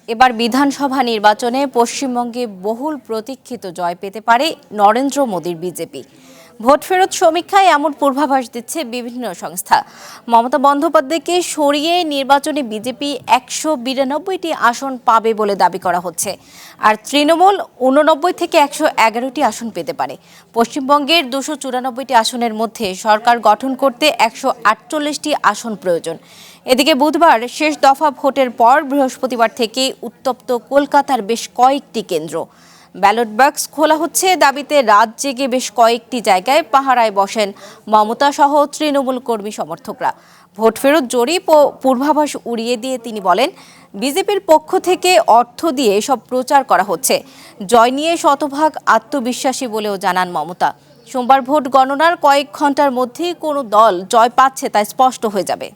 এবার বিধানসভা নির্বাচনে পশ্চিমবঙ্গে বহুল প্রতীক্ষিত জয় পেতে পারে নরেন্দ্র মোদীর বিজেপি। ভোট ফেরত সমীক্ষায় এমন পূর্বাভাস দিচ্ছে বিভিন্ন সংস্থা। মমতা বন্দ্যোপাধ্যায়কে সরিয়ে নির্বাচনে বিজেপি 192টি আসন পাবে বলে দাবি করা হচ্ছে, আর তৃণমূল 89 থেকে 111টি আসন পেতে পারে। পশ্চিমবঙ্গের 294টি আসনের মধ্যে সরকার গঠন করতে 148টি আসন প্রয়োজন। এদিকে বুধবার শেষ দফা ভোটের পর বৃহস্পতিবার থেকে উত্তপ্ত কলকাতার বেশ কয়েকটি কেন্দ্র। ব্যালট বাক্স খোলা হচ্ছে দাবিতে রাত জেগে বেশ কয়েকটি জায়গায় পাহারায় বসেন মমতা সহ তৃণমূল কর্মী সমর্থকরা। ভোট ফেরত জরিপ ও পূর্বাভাস উড়িয়ে দিয়ে তিনি বলেন, বিজেপির পক্ষ থেকে অর্থ দিয়ে সব প্রচার করা হচ্ছে। জয় নিয়ে শতভাগ আত্মবিশ্বাসী বলেও জানান মমতা। সোমবার ভোট গণনার কয়েক ঘন্টার মধ্যেই কোনো দল জয় পাচ্ছে তা স্পষ্ট হয়ে যাবে।